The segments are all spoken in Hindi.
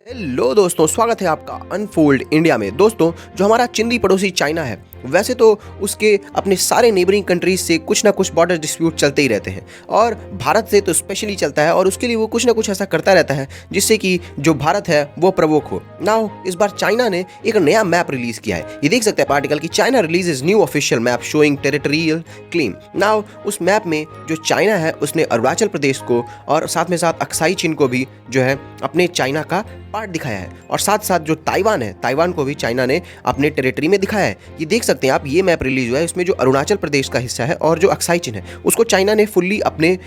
हेलो दोस्तों, स्वागत है आपका अनफोल्ड इंडिया में। दोस्तों, जो हमारा चिंदी पड़ोसी चाइना है, वैसे तो उसके अपने सारे नेबरिंग कंट्रीज से कुछ ना कुछ बॉर्डर डिस्प्यूट चलते ही रहते हैं और भारत से तो स्पेशली चलता है और उसके लिए वो कुछ ना कुछ ऐसा करता रहता है जिससे कि जो भारत है वो प्रवोक हो। नाउ इस बार चाइना ने एक नया मैप रिलीज किया है। ये देख सकते हैं आर्टिकल कि China release is new official map showing territorial claim. Now उस मैप में जो चाइना है उसने अरुणाचल प्रदेश को और साथ में साथ अक्साई चीन को भी जो है अपने चाइना का पार्ट दिखाया है और साथ साथ जो ताइवान है, ताइवान को भी चाइना ने अपने टेरिटरी में दिखाया है। ये देख सकते हैं आप, ये मैप रिलीज हुआ है, इसमें जो अरुणाचल प्रदेश का हिस्सा है और जो अक्साई चीन है उसको चाइना ने फुल्ली अपने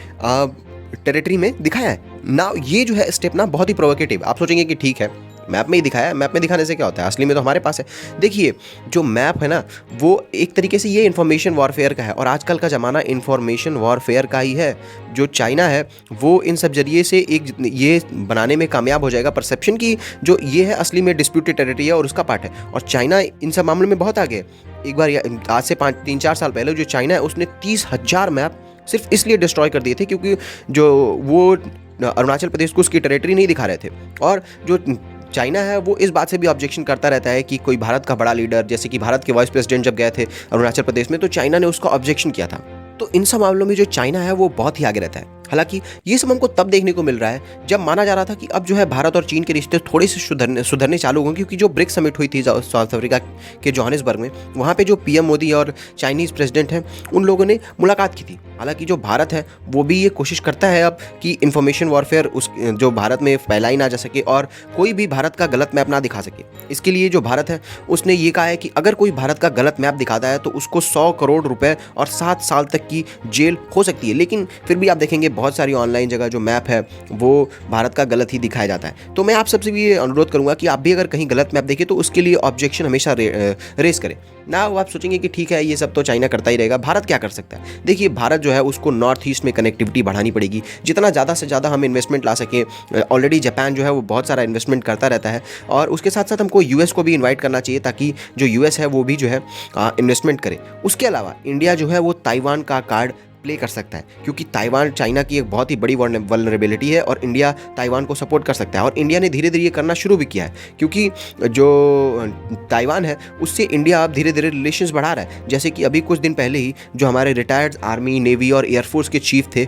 टेरिटरी में दिखाया है। ना ये जो है स्टेप ना बहुत ही प्रोवोकेटिव। आप सोचेंगे कि ठीक है, मैप में ही दिखाया है, मैप में दिखाने से क्या होता है, असली में तो हमारे पास है। देखिए, जो मैप है ना वो एक तरीके से ये इन्फॉर्मेशन वॉरफेयर का है और आजकल का ज़माना इन्फॉर्मेशन वॉरफेयर का ही है। जो चाइना है वो इन सब जरिए से एक ये बनाने में कामयाब हो जाएगा परसेप्शन की जो ये है असली में डिस्प्यूटेड टेरिटरी है और उसका पार्ट है। और चाइना इन सब मामलों में बहुत आगे है। एक बार आज से 3-4 साल पहले जो चाइना है उसने 30,000 मैप सिर्फ इसलिए डिस्ट्रॉय कर दिए थे क्योंकि जो वो अरुणाचल प्रदेश को उसकी टेरिटरी नहीं दिखा रहे थे। और जो चाइना है वो इस बात से भी ऑब्जेक्शन करता रहता है कि कोई भारत का बड़ा लीडर, जैसे कि भारत के वाइस प्रेसिडेंट जब गए थे अरुणाचल प्रदेश में तो चाइना ने उसका ऑब्जेक्शन किया था। तो इन सब मामलों में जो चाइना है वो बहुत ही आगे रहता है। हालांकि ये सब हमको तब देखने को मिल रहा है जब माना जा रहा था कि अब जो है भारत और चीन के रिश्ते थोड़े से सुधरने चालू होंगे, क्योंकि जो ब्रिक्स समिट हुई थी साउथ अफ्रीका के जोहानिसबर्ग में, वहाँ पे जो पीएम मोदी और चाइनीज़ प्रेसिडेंट हैं उन लोगों ने मुलाकात की थी। हालांकि जो भारत है वो भी ये कोशिश करता है अब कि इन्फॉर्मेशन वॉरफेयर उस जो भारत में फैलाई ना जा सके और कोई भी भारत का गलत मैप ना दिखा सके। इसके लिए जो भारत है उसने ये कहा है कि अगर कोई भारत का गलत मैप दिखाता है तो उसको 100 करोड़ रुपए और 7 साल तक की जेल हो सकती है। लेकिन फिर भी आप देखेंगे बहुत सारी ऑनलाइन जगह जो मैप है वो भारत का गलत ही दिखाया जाता है। तो मैं आप सबसे भी ये अनुरोध करूंगा कि आप भी अगर कहीं गलत मैप देखें तो उसके लिए ऑब्जेक्शन हमेशा रेस करें ना। वो आप सोचेंगे कि ठीक है ये सब तो चाइना करता ही रहेगा, भारत क्या कर सकता है। देखिए, भारत जो है उसको नॉर्थ ईस्ट में कनेक्टिविटी बढ़ानी पड़ेगी, जितना ज़्यादा से ज़्यादा हम इन्वेस्टमेंट ला सकें। ऑलरेडी जापान जो है वो बहुत सारा इन्वेस्टमेंट करता रहता है और उसके साथ साथ हमको यूएस को भी इन्वाइट करना चाहिए ताकि जो यूएस है वो भी जो है इन्वेस्टमेंट करे। उसके अलावा इंडिया जो है वो ताइवान का कार्ड प्ले कर सकता है, क्योंकि ताइवान चाइना की एक बहुत ही बड़ी वल्नरेबिलिटी है और इंडिया ताइवान को सपोर्ट कर सकता है। और इंडिया ने धीरे धीरे ये करना शुरू भी किया है, क्योंकि जो ताइवान है उससे इंडिया अब धीरे धीरे रिलेशंस बढ़ा रहा है। जैसे कि अभी कुछ दिन पहले ही जो हमारे रिटायर्ड आर्मी, नेवी और एयरफोर्स के चीफ थे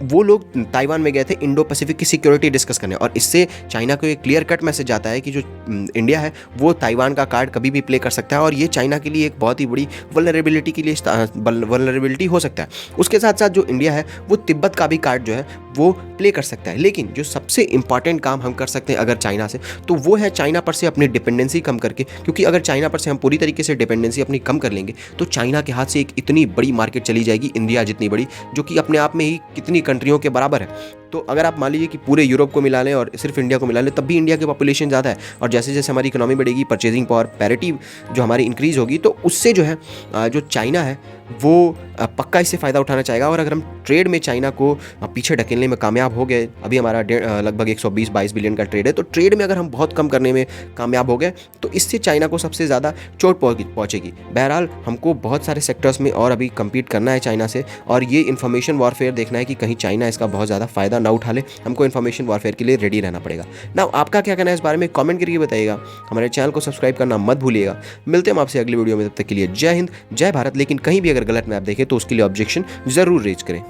वो लोग ताइवान में गए थे इंडो पैसिफिक की सिक्योरिटी डिस्कस करने। और इससे चाइना को एक क्लियर कट मैसेज जाता है कि जो इंडिया है वो ताइवान का कार्ड कभी भी प्ले कर सकता है और ये चाइना के लिए एक बहुत ही बड़ी वल्नरेबिलिटी के लिए वल्नरेबिलिटी हो सकता है। उसके साथ साथ जो इंडिया है वो तिब्बत का भी कार्ड जो है वो प्ले कर सकता है। लेकिन जो सबसे इंपॉर्टेंट काम हम कर सकते हैं अगर चाइना से, तो वो है चाइना पर से अपनी डिपेंडेंसी कम करके, क्योंकि अगर चाइना पर से हम पूरी तरीके से डिपेंडेंसी अपनी कम कर लेंगे तो चाइना के हाथ से एक इतनी बड़ी मार्केट चली जाएगी, इंडिया जितनी बड़ी, जो कि अपने आप में ही कितनी कंट्रियों के बराबर है। तो अगर आप मान लीजिए कि पूरे यूरोप को मिला लें और सिर्फ इंडिया को मिला लें, तब भी इंडिया की पॉपुलेशन ज़्यादा है और जैसे जैसे हमारी इकोनॉमी बढ़ेगी, परचेजिंग पावर पैरिटी जो हमारी इंक्रीज़ होगी, तो उससे जो है जो चाइना है वो पक्का इससे फ़ायदा उठाना चाहेगा। और अगर हम ट्रेड में चाइना को पीछे ढकेलने में कामयाब हो गए, अभी हमारा लगभग 120-22 बिलियन का ट्रेड है, तो ट्रेड में अगर हम बहुत कम करने में कामयाब हो गए तो इससे चाइना को सबसे ज़्यादा चोट पहुँचेगी। बहरहाल हमको बहुत सारे सेक्टर्स में और अभी कम्पीट करना है चाइना से और ये इन्फॉर्मेशन वॉरफेयर देखना है कि कहीं चाइना इसका बहुत ज़्यादा फ़ायदा ना उठा ले। हमको इन्फॉर्मेशन वॉरफेयर के लिए रेडी रहना पड़ेगा। ना आपका क्या कहना है इस बारे में कमेंट करके बताइएगा। हमारे चैनल को सब्सक्राइब करना मत भूलिएगा। मिलते हैं हम आपसे अगली वीडियो में, तब तक के लिए जय हिंद, जय भारत। लेकिन कहीं भी अगर गलत मैप देखें तो उसके लिए ऑब्जेक्शन ज़रूर रेज करें।